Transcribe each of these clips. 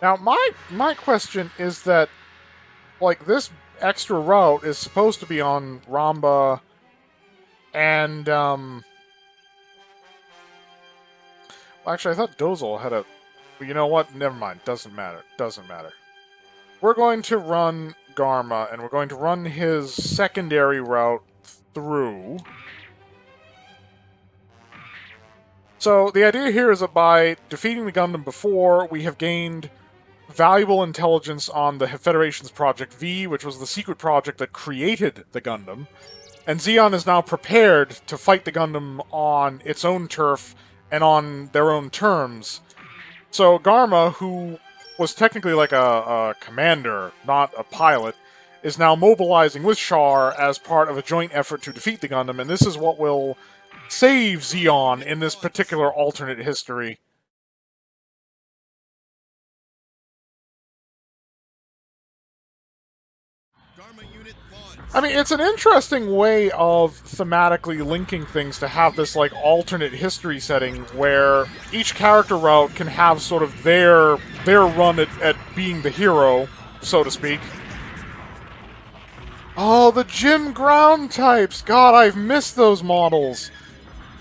Now, my question is that, like, this extra route is supposed to be on Ramba and, well, actually, I thought Dozal had a... But you know what? Never mind. Doesn't matter. Doesn't matter. We're going to run Garma, and we're going to run his secondary route through. So, the idea here is that by defeating the Gundam before, we have gained valuable intelligence on the Federation's Project V, which was the secret project that created the Gundam. And Zeon is now prepared to fight the Gundam on its own turf and on their own terms. So Garma, who was technically like a commander, not a pilot, is now mobilizing with Char as part of a joint effort to defeat the Gundam, and this is what will save Zeon in this particular alternate history. I mean, it's an interesting way of thematically linking things to have this, like, alternate history setting where each character route can have sort of their run at being the hero, so to speak. Oh, the gym ground types! God, I've missed those models!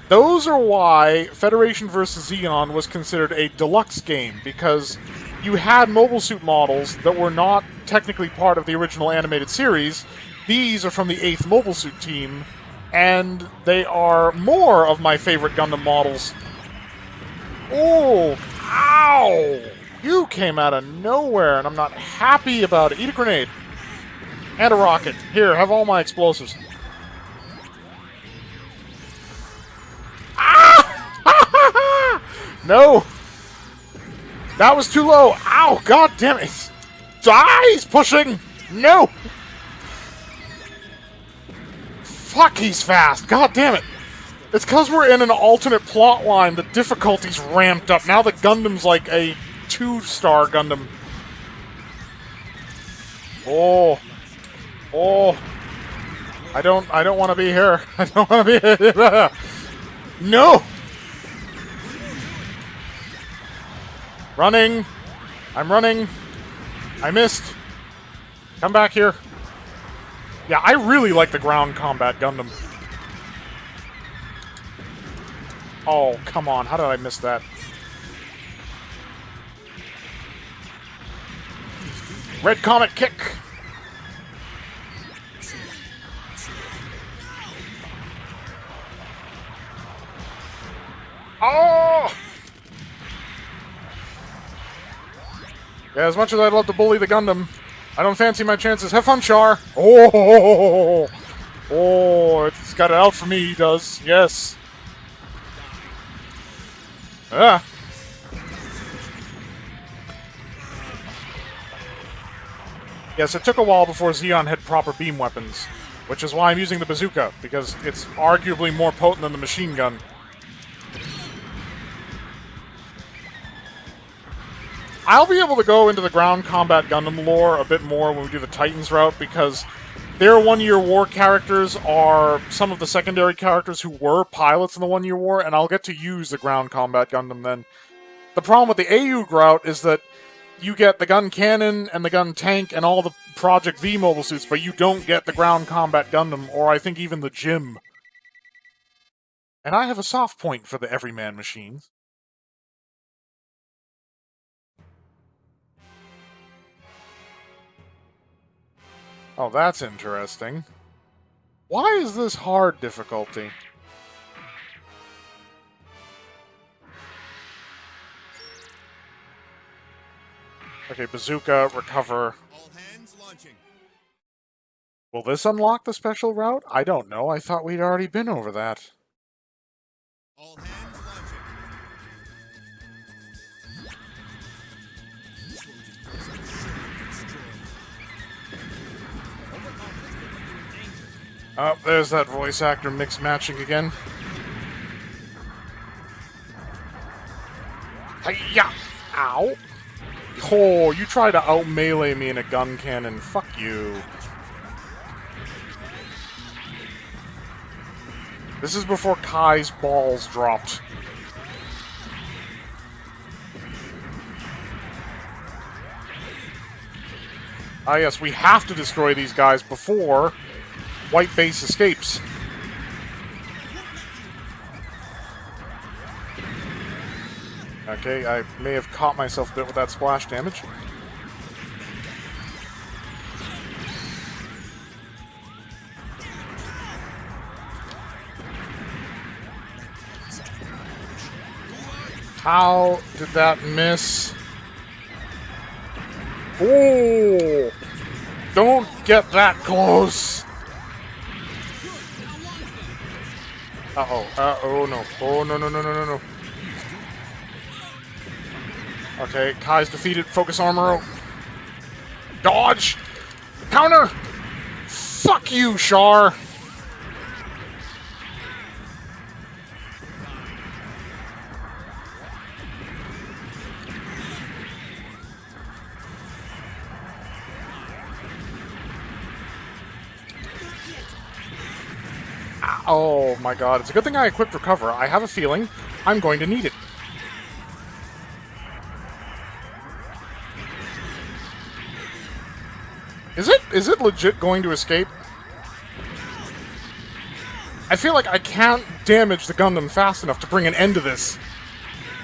Those are why Federation vs. Zeon was considered a deluxe game, because you had mobile suit models that were not technically part of the original animated series. These are from the 8th Mobile Suit team, and they are more of my favorite Gundam models. Oh, ow! You came out of nowhere, and I'm not happy about it. Eat a grenade. And a rocket. Here, have all my explosives. Ah! No! That was too low. Ow, god damn it. He's pushing! No! Fuck, he's fast! God damn it! It's because we're in an alternate plot line, the difficulty's ramped up. Now the Gundam's like a 2-star Gundam. Oh. Oh. I don't want to be here. I don't want to be here. No! Running. I'm running. I missed. Come back here. Yeah, I really like the ground combat Gundam. Oh, come on. How did I miss that? Red Comet kick! Oh! Yeah, as much as I'd love to bully the Gundam, I don't fancy my chances. Have fun, Char! Oh! Oh, it's got it out for me, he does. Yes. Ah. Yes, it took a while before Zeon had proper beam weapons, which is why I'm using the bazooka, because it's arguably more potent than the machine gun. I'll be able to go into the ground combat Gundam lore a bit more when we do the Titans route, because their one-year war characters are some of the secondary characters who were pilots in the one-year war, and I'll get to use the ground combat Gundam then. The problem with the AU route is that you get the gun cannon and the gun tank and all the Project V mobile suits, but you don't get the ground combat Gundam, or I think even the Gym. And I have a soft point for the everyman machines. Oh, that's interesting. Why is this hard difficulty? Okay, bazooka, recover. All hands launching. Will this unlock the special route? I don't know. I thought we'd already been over that. All hands launching. Oh, there's that voice actor mix matching again. Hiya! Ow! Oh, you try to out-melee me in a gun cannon. Fuck you. This is before Kai's balls dropped. Ah, yes, we have to destroy these guys before White Base escapes. Okay, I may have caught myself a bit with that splash damage. How did that miss? Oh! Don't get that close! Uh-oh. Oh no. Oh, no, no, no, no, no, no. Okay, Kai's defeated. Focus armor. Dodge! Counter! Fuck you, Char! Oh my god, it's a good thing I equipped Recover. I have a feeling I'm going to need it. Is it legit going to escape? I feel like I can't damage the Gundam fast enough to bring an end to this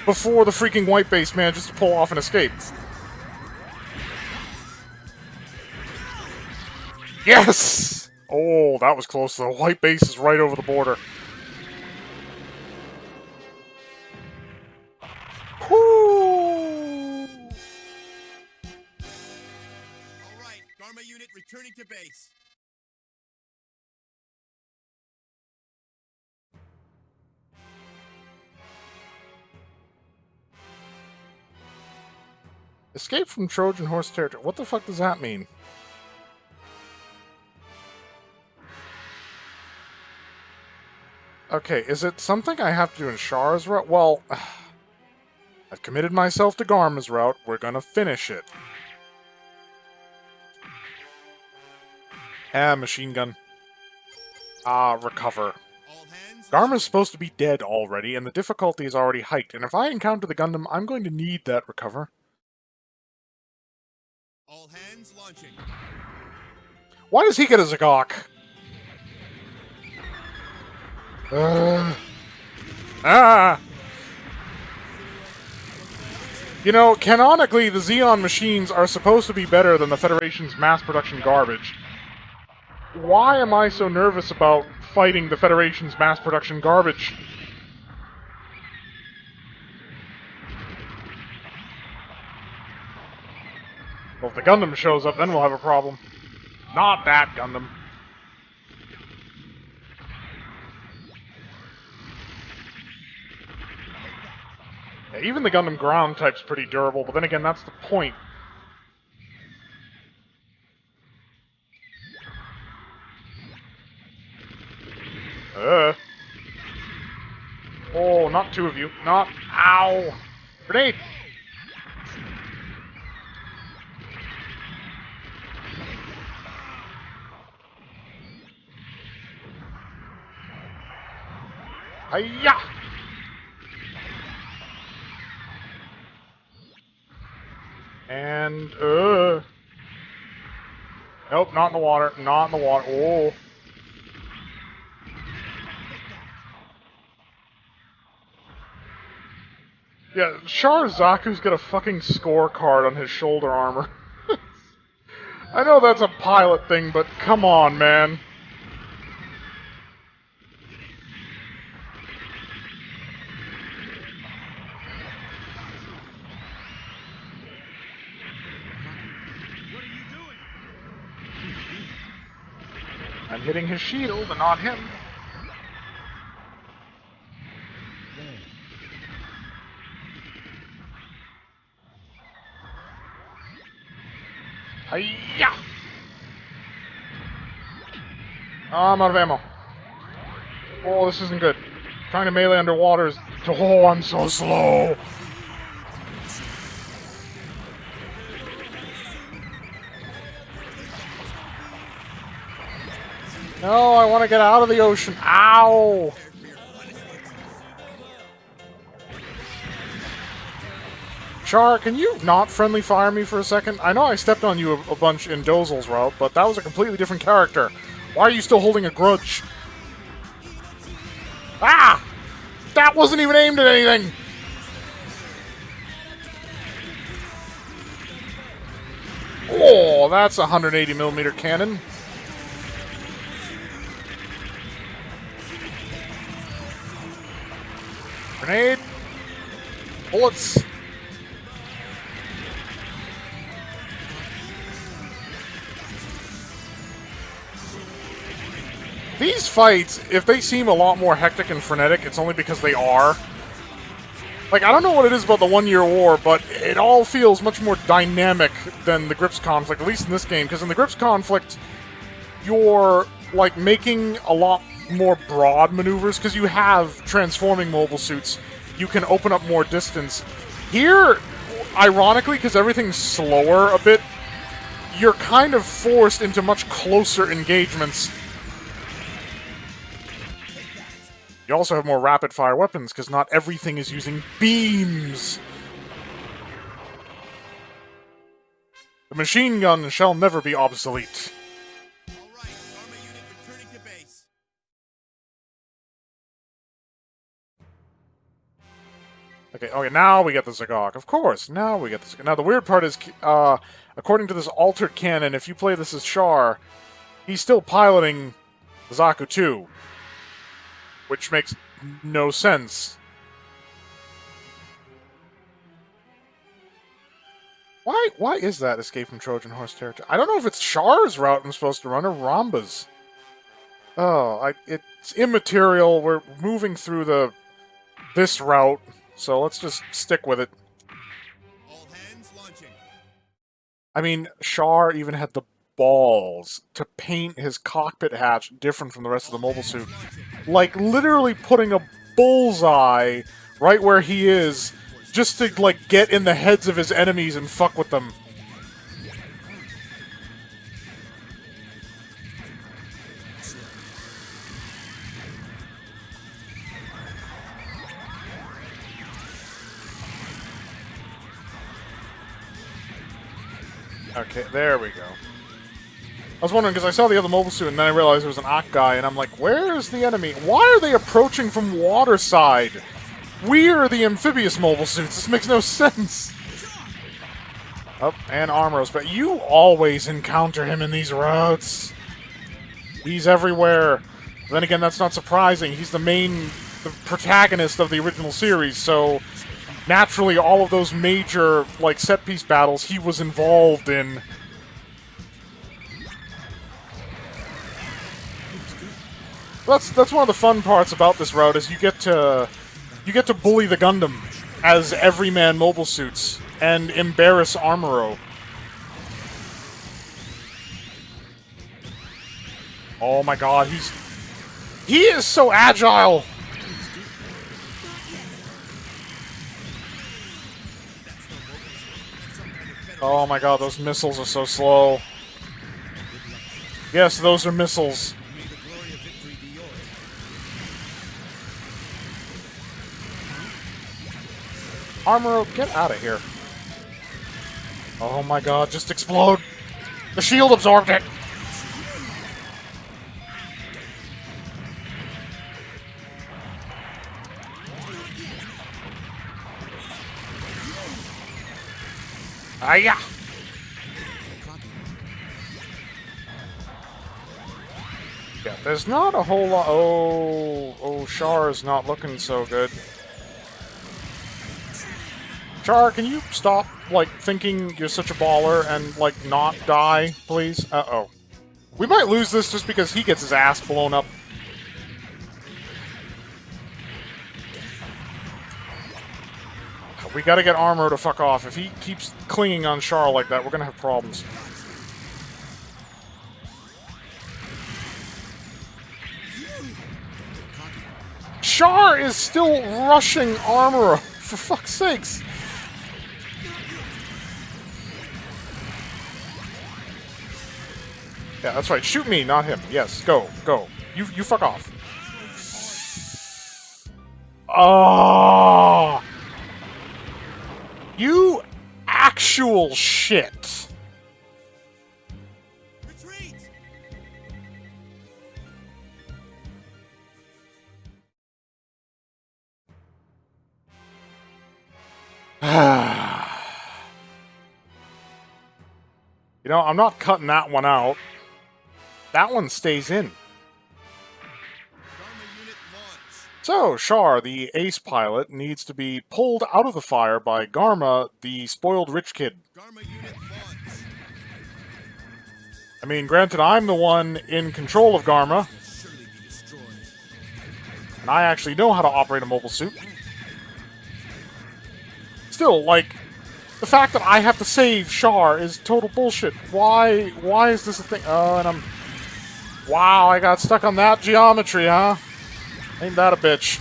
before the freaking White Base manages to pull off an escape. Yes! Oh, that was close though. White Base is right over the border. Whoo! Alright, Garma unit returning to base. Escape from Trojan Horse territory. What the fuck does that mean? Okay, is it something I have to do in Char's route? Well, I've committed myself to Garma's route. We're gonna finish it. Machine gun. Recover. All hands. Garma's supposed to be dead already, and the difficulty is already hiked, and if I encounter the Gundam, I'm going to need that recover. All hands launching. Why does he get a Zagok? You know, canonically, the Xeon machines are supposed to be better than the Federation's mass production garbage. Why am I so nervous about fighting the Federation's mass production garbage? Well, if the Gundam shows up, then we'll have a problem. Not that Gundam. Yeah, even the Gundam ground type's pretty durable, but then again, that's the point. Oh, not two of you. Not... Ow! Grenade! Hiya! And, Nope, not in the water. Not in the water. Oh. Yeah, Char Zaku's got a fucking scorecard on his shoulder armor. I know that's a pilot thing, but come on, man. What are you doing? I'm hitting his shield and not him. Hiya! I'm out of ammo. Oh, this isn't good. Trying to melee underwater is... Oh, I'm so slow! No, I want to get out of the ocean. Ow! Char, can you not friendly fire me for a second? I know I stepped on you a bunch in Dozel's route, but that was a completely different character. Why are you still holding a grudge? Ah! That wasn't even aimed at anything! Oh, that's a 180mm cannon. Grenade. Bullets. These fights, if they seem a lot more hectic and frenetic, it's only because they are. Like, I don't know what it is about the 1 Year War, but it all feels much more dynamic than the Grips conflict, at least in this game, because in the Grips conflict, you're, like, making a lot more broad maneuvers, because you have transforming mobile suits. You can open up more distance. Here, ironically, because everything's slower a bit, you're kind of forced into much closer engagements. You also have more rapid-fire weapons, because not everything is using beams. The machine gun shall never be obsolete. All right, Garma unit returning to base. Okay, now we get the Zagok. Of course, now we get the Zagok. Now, the weird part is, according to this altered canon, if you play this as Char, he's still piloting Zaku 2. Which makes no sense. Why is that Escape from Trojan Horse territory? I don't know if it's Char's route I'm supposed to run or Ramba's. Oh, it's immaterial. We're moving through this route, so let's just stick with it. All hands launching. I mean, Char even had the balls to paint his cockpit hatch different from the rest of the mobile suit. Like, literally putting a bullseye right where he is, just to, like, get in the heads of his enemies and fuck with them. Okay, there we go. I was wondering, because I saw the other mobile suit, and then I realized it was an Ak guy, and I'm like, where's the enemy? Why are they approaching from water side? We're the amphibious mobile suits. This makes no sense. Oh, and Armoros, but you always encounter him in these routes. He's everywhere. Then again, that's not surprising. He's the protagonist of the original series, so naturally all of those major, like, set-piece battles he was involved in. That's one of the fun parts about this route, is you get to bully the Gundam as everyman mobile suits and embarrass Armoro. Oh my god, he is so agile. Oh my god, those missiles are so slow. Yes, those are missiles. Armoro, get out of here. Oh my god, just explode. The shield absorbed it. Hiya! Yeah, there's not a whole lot. Oh, Char is not looking so good. Char, can you stop, like, thinking you're such a baller and, like, not die, please? Uh-oh. We might lose this just because he gets his ass blown up. We gotta get Armor to fuck off. If he keeps clinging on Char like that, we're gonna have problems. Char is still rushing Armor, for fuck's sakes. Yeah, that's right. Shoot me, not him. Yes, go. You fuck off. Oh! You actual shit. Retreat! You know, I'm not cutting that one out. That one stays in. Garma unit launch. So, Char, the ace pilot, needs to be pulled out of the fire by Garma, the spoiled rich kid. Garma unit launch. I mean, granted, I'm the one in control of Garma, Will surely be destroyed. and I actually know how to operate a mobile suit. Still, like, the fact that I have to save Char is total bullshit. Why is this a thing? Oh, and I'm... Wow, I got stuck on that geometry, huh? Ain't that a bitch.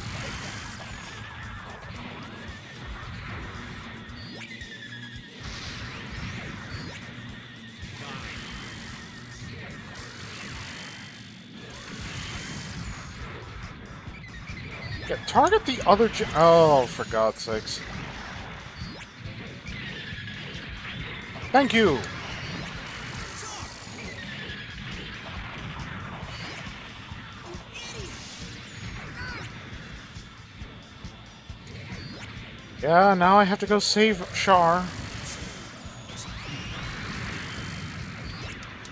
Yeah, target the other oh, for God's sakes. Thank you! Yeah, now I have to go save Char.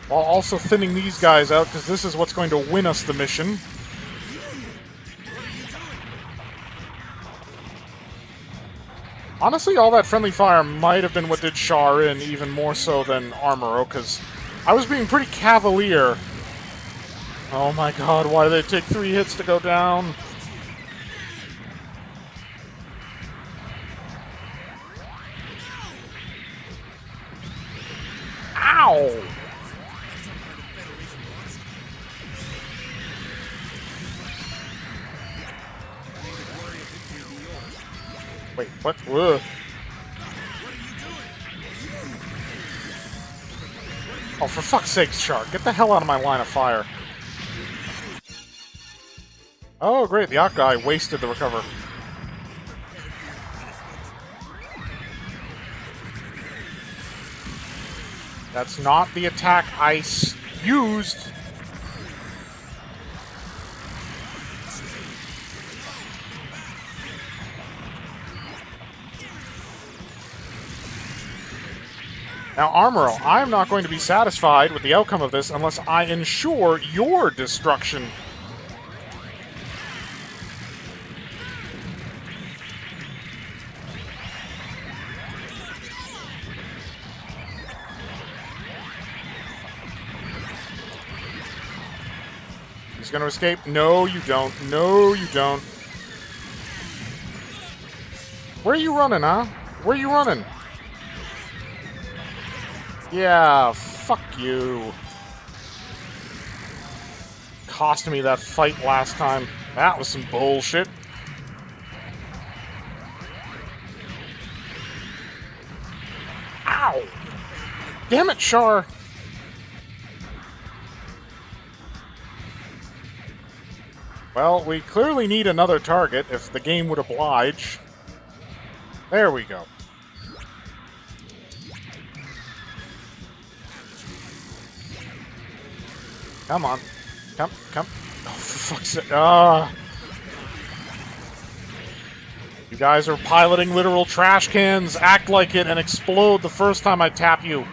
While also thinning these guys out, because this is what's going to win us the mission. Honestly, all that friendly fire might have been what did Char in, even more so than Armoro, because I was being pretty cavalier. Oh my god, why do they take 3 hits to go down? Ow! Wait, what? Ugh. Oh, for fuck's sake, Char, get the hell out of my line of fire. Oh, great, the Yacht guy wasted the recover. That's not the attack I used. Now, Armoro, I'm not going to be satisfied with the outcome of this unless I ensure your destruction. He's going to escape. No, you don't. No, you don't. Where are you running, huh? Where are you running? Yeah, fuck you. Cost me that fight last time. That was some bullshit. Ow! Damn it, Char! Well, we clearly need another target if the game would oblige. There we go. Come on. Come. Oh, for fuck's sake. You guys are piloting literal trash cans. Act like it and explode the first time I tap you.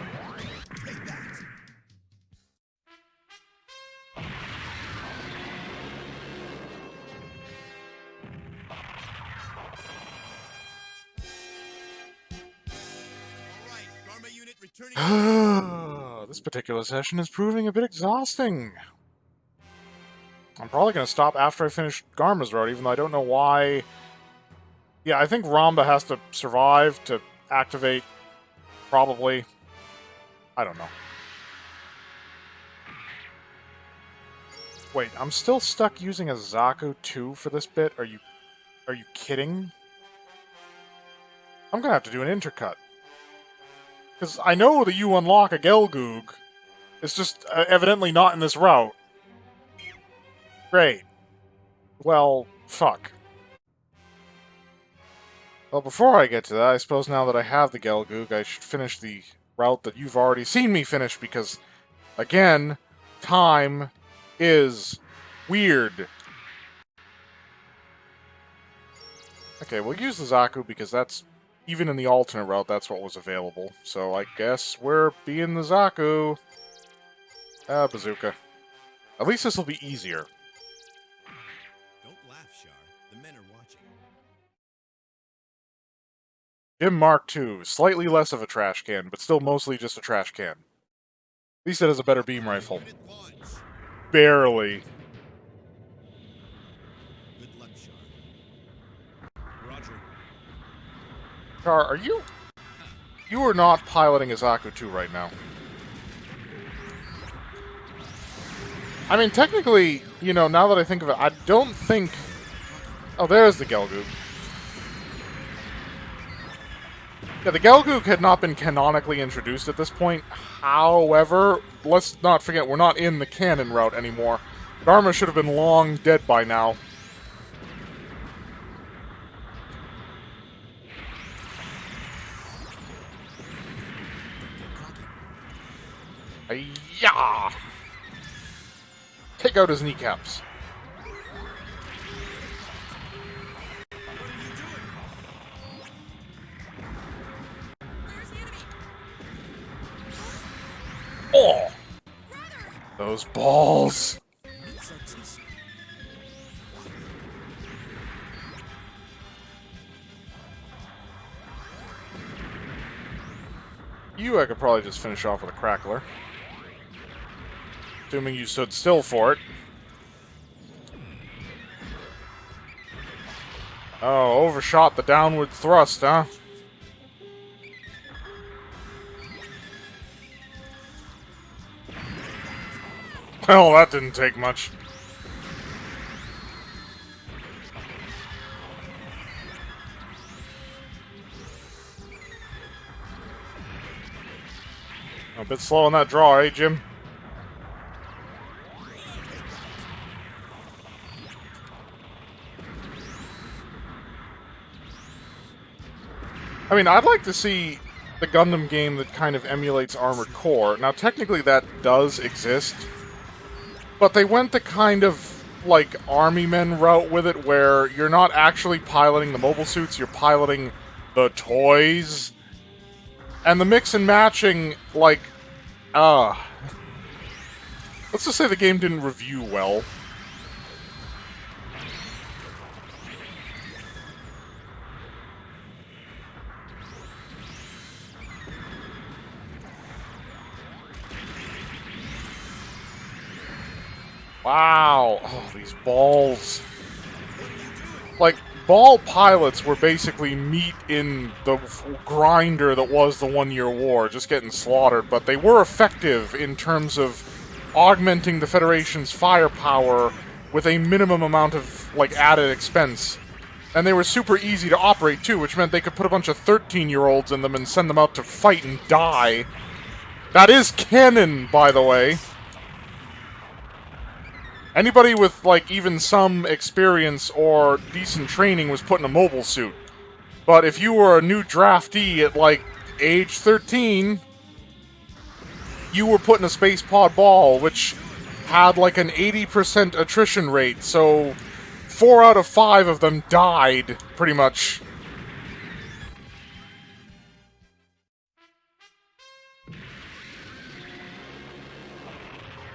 Alright, Garma unit returning to base. This particular session is proving a bit exhausting. I'm probably going to stop after I finish Garma's road, even though I don't know why. Yeah, I think Ramba has to survive to activate, probably. I don't know. Wait, I'm still stuck using a Zaku 2 for this bit? Are you kidding? I'm going to have to do an intercut. Because I know that you unlock a Gelgoog. It's just evidently not in this route. Great. Well, fuck. Well, before I get to that, I suppose now that I have the Gelgoog, I should finish the route that you've already seen me finish, because, again, time is weird. Okay, we'll use the Zaku because that's, even in the alternate route, that's what was available. So I guess we're being the Zaku. Bazooka. At least this will be easier. Don't laugh, Char. The men are watching. Jim Mark II, slightly less of a trash can, but still mostly just a trash can. At least it has a better beam rifle. Unit launch. Barely. Good luck, Char. Roger. Char, are you... You are not piloting a Zaku 2 right now. I mean, technically, you know, now that I think of it, I don't think... Oh, there's the Gelgoog. Yeah, the Gelgoog had not been canonically introduced at this point. However, let's not forget, we're not in the canon route anymore. Garma should have been long dead by now. Yeah! Take out his kneecaps. Oh! Those balls! You, I could probably just finish off with a crackler. Assuming you stood still for it. Oh, overshot the downward thrust, huh? Well, that didn't take much. A bit slow on that draw, eh, Jim? I mean, I'd like to see the Gundam game that kind of emulates Armored Core. Now, technically that does exist, but they went the kind of, like, Army Men route with it, where you're not actually piloting the mobile suits, you're piloting the toys. And the mix and matching, like, let's just say the game didn't review well. Wow. Oh, these balls. Like, ball pilots were basically meat in the grinder that was the 1 Year War, just getting slaughtered, but they were effective in terms of augmenting the Federation's firepower with a minimum amount of, like, added expense. And they were super easy to operate, too, which meant they could put a bunch of 13-year-olds in them and send them out to fight and die. That is canon, by the way. Anybody with, like, even some experience or decent training was put in a mobile suit. But if you were a new draftee at, like, age 13, you were put in a space pod ball, which had, like, an 80% attrition rate, so 4 out of 5 of them died, pretty much.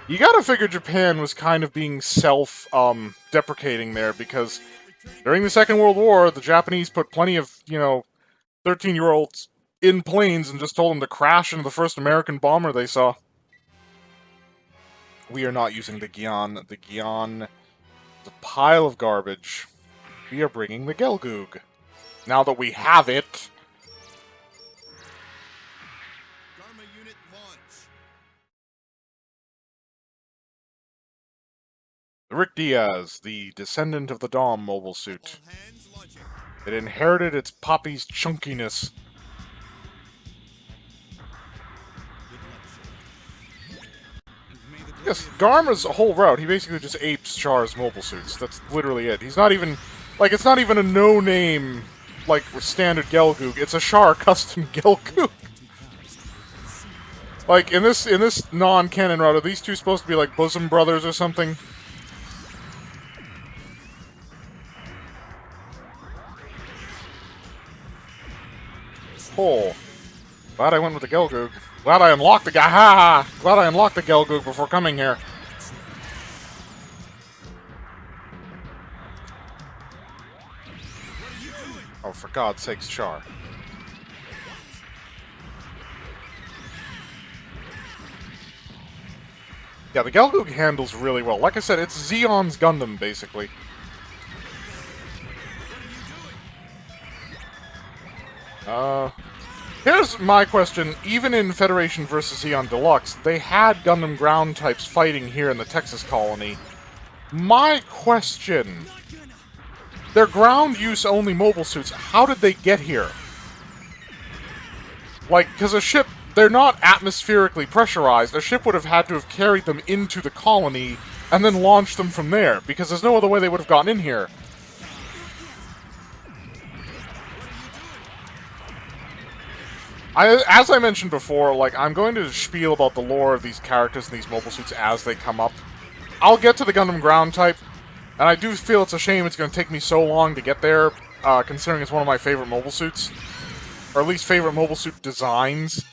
You gotta figure Japan was kind of being self-deprecating there, because during the Second World War, the Japanese put plenty of, 13-year-olds in planes and just told them to crash into the first American bomber they saw. We are not using the Gyan. The Gyan is a pile of garbage. We are bringing the Gelgoog. Now that we have it... Garma unit launch. Rick Diaz, the descendant of the Dom mobile suit. All hands launching. It inherited its poppy's chunkiness. Good luck, Char. Yes, Garma's whole route, he basically just apes Char's mobile suits. That's literally it. He's not even... Like, it's not even a no-name like, standard Gelgoog. It's a Char custom Gelgoog. Like, in this non-canon route, are these two supposed to be, like, bosom brothers or something? Oh. Glad I went with the Gelgoog. Glad I unlocked the guy. Ha ha! Glad I unlocked the Gelgoog before coming here. Oh, for God's sakes, Char. Yeah, the Gelgoog handles really well. Like I said, it's Zeon's Gundam, basically. Here's my question. Even in Federation vs. Zeon Deluxe, they had Gundam ground types fighting here in the Texas colony. My question... They're ground-use-only mobile suits. How did they get here? Like, because a ship... They're not atmospherically pressurized. A ship would have had to have carried them into the colony and then launched them from there, because there's no other way they would have gotten in here. As I mentioned before, like, I'm going to spiel about the lore of these characters and these mobile suits as they come up. I'll get to the Gundam ground type, and I do feel it's a shame it's going to take me so long to get there, considering it's one of my favorite mobile suits. Or at least favorite mobile suit designs.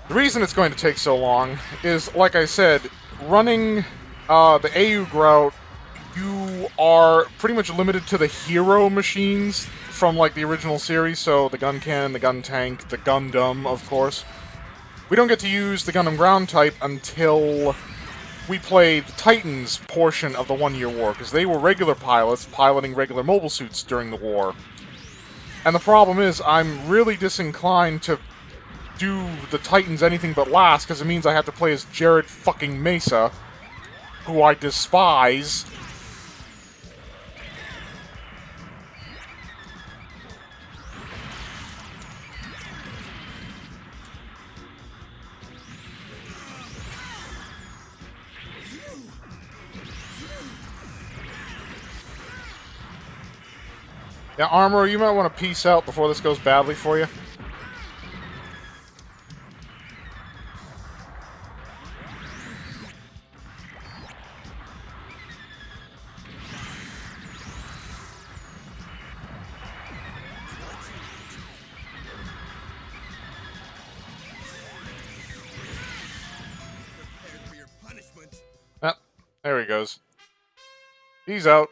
The reason it's going to take so long is, like I said, running the AU route, you are pretty much limited to the hero machines from, like, the original series, so the gun cannon, the gun tank, the Gundam, of course. We don't get to use the Gundam ground type until we play the Titans portion of the one-year war, because they were regular pilots piloting regular mobile suits during the war. And the problem is, I'm really disinclined to do the Titans anything but last, because it means I have to play as Jared fucking Mesa, who I despise. Yeah, Armor, you might want to peace out before this goes badly for you. Prepared for your punishment. Ah, there he goes. He's out.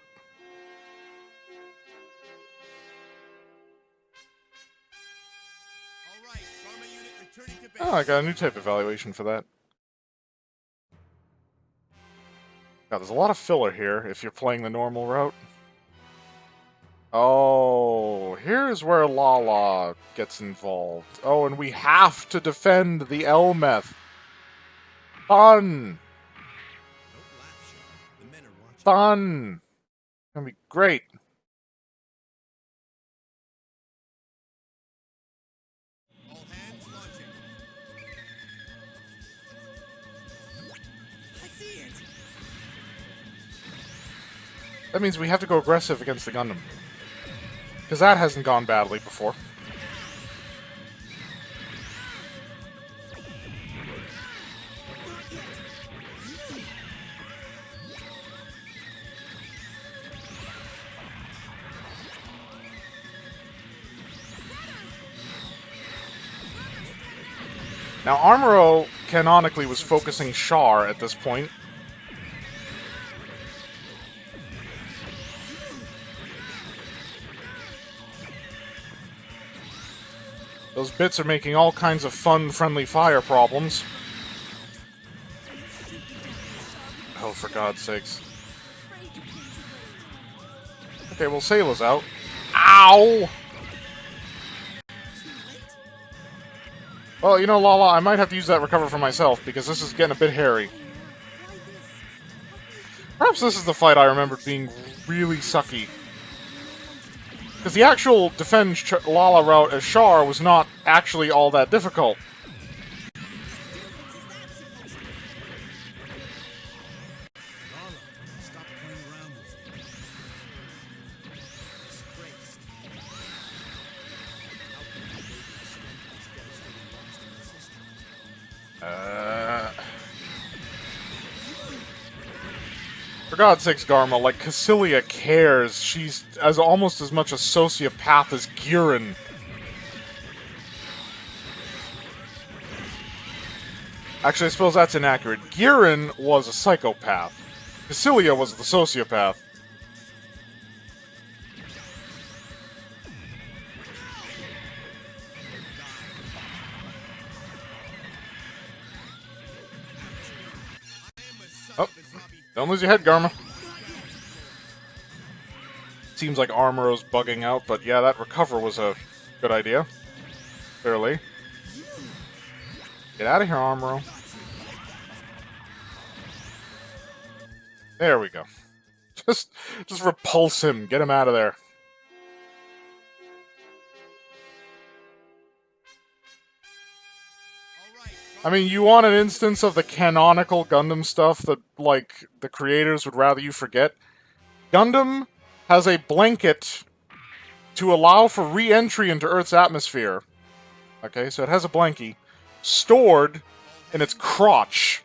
All right, Garma unit returning to base. Oh, I got a new type evaluation for that. God, there's a lot of filler here if you're playing the normal route. Oh, here's where Lala gets involved. Oh, and we have to defend the Elmeth. Fun! Don't laugh, Char. The men are watching. Fun! It's gonna be great. All hands launching. I see it. That means we have to go aggressive against the Gundam. Because that hasn't gone badly before. Now, Armoro canonically was focusing Char at this point. Those bits are making all kinds of fun, friendly fire problems. Oh, for God's sakes. Okay, well, Sayla's out. Ow! Well, you know, Lala, I might have to use that recover for myself, because this is getting a bit hairy. Perhaps this is the fight I remembered being really sucky. Because the actual defend Lala route as Char was not actually all that difficult. Lala, For God's sakes, Garma, like, Cassilia cares. She's almost as much a sociopath as Giran. Actually, I suppose that's inaccurate. Giran was a psychopath. Cassilia was the sociopath. Oh, don't lose your head, Garma. Seems like Armoro's bugging out, but yeah, that recover was a good idea. Clearly. Get out of here, Armoro. There we go. Just repulse him. Get him out of there. I mean, you want an instance of the canonical Gundam stuff that, like, the creators would rather you forget? Gundam has a blanket to allow for re-entry into Earth's atmosphere. Okay, so it has a blankie stored in its crotch.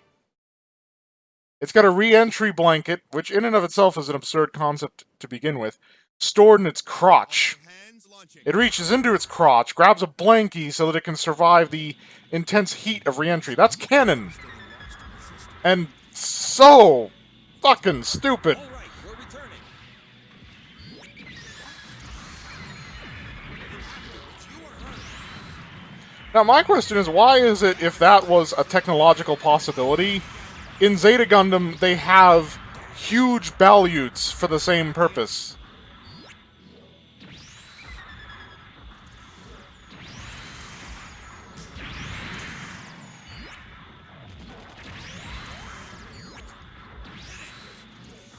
It's got a re-entry blanket, which in and of itself is an absurd concept to begin with, stored in its crotch. It reaches into its crotch, grabs a blankie so that it can survive the intense heat of re-entry. That's canon! And so fucking stupid! Now my question is, why is it, if that was a technological possibility, in Zeta Gundam they have huge Balyutes for the same purpose?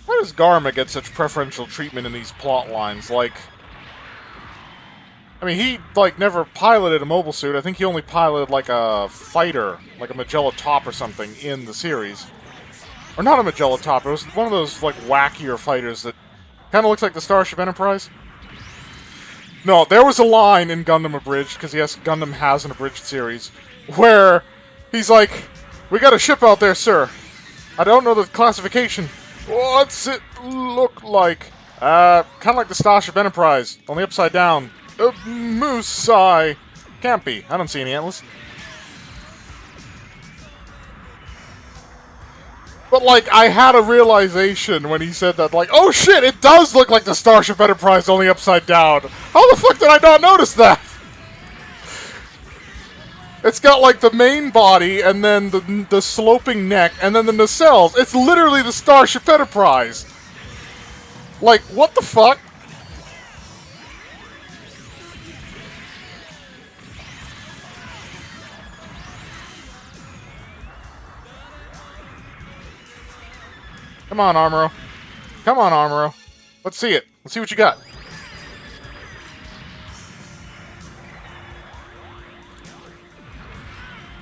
Why does Garma get such preferential treatment in these plot lines? Like, I mean, he, like, never piloted a mobile suit. I think he only piloted, like, a fighter, like a Magella Top or something, in the series. Or not a Magella Top, it was one of those, like, wackier fighters that kind of looks like the Starship Enterprise. No, there was a line in Gundam Abridged, because yes, Gundam has an abridged series, where he's like, "We got a ship out there, sir. I don't know the classification. What's it look like?" Kind of like the Starship Enterprise, only upside down. Moose eye. Can't be. I don't see any antlers. But, like, I had a realization when he said that, like, oh shit, it does look like the Starship Enterprise, only upside down. How the fuck did I not notice that? It's got, like, the main body, and then the sloping neck, and then the nacelles. It's literally the Starship Enterprise. Like, what the fuck? Come on, Armoro. Come on, Armoro. Let's see it. Let's see what you got.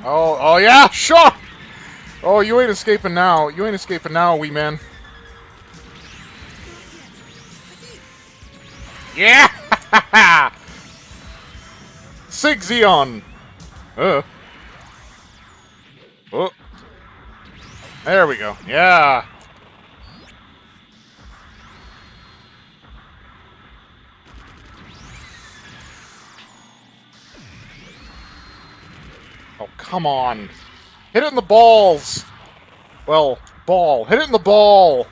Oh yeah, sure! Oh, you ain't escaping now. You ain't escaping now, wee man. Yeah! Sig Zeon! Oh. There we go. Yeah! Oh, come on. Hit it in the balls! Well, ball. Hit it in the ball!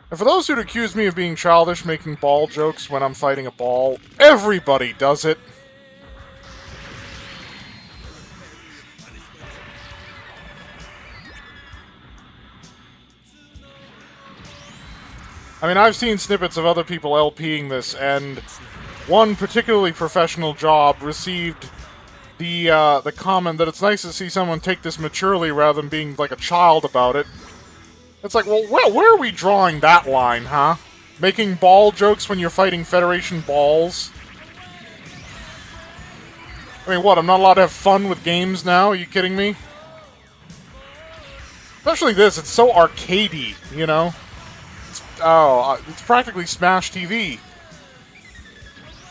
And for those who'd accuse me of being childish making ball jokes when I'm fighting a ball, everybody does it! I mean, I've seen snippets of other people LPing this, and one particularly professional job received the comment that it's nice to see someone take this maturely rather than being like a child about it. It's like, well, where are we drawing that line, huh? Making ball jokes when you're fighting Federation balls? I mean, what, I'm not allowed to have fun with games now? Are you kidding me? Especially this, it's so arcadey, you know? It's practically Smash TV.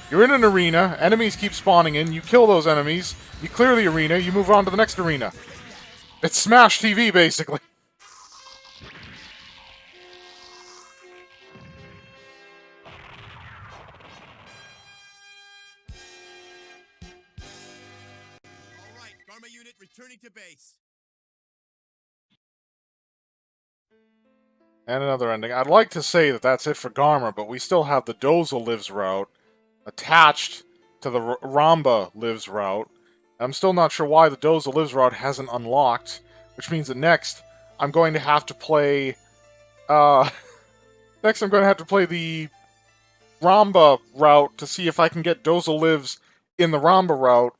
You're in an arena, enemies keep spawning in, you kill those enemies, you clear the arena, you move on to the next arena. It's Smash TV, basically. All right, Garma unit returning to base. And another ending. I'd like to say that that's it for Garma, but we still have the Doza Lives route attached to the Ramba Lives route. I'm still not sure why the Doza Lives route hasn't unlocked, which means that next I'm going to have to play. Next I'm going to have to play the Ramba route to see if I can get Doza Lives in the Ramba route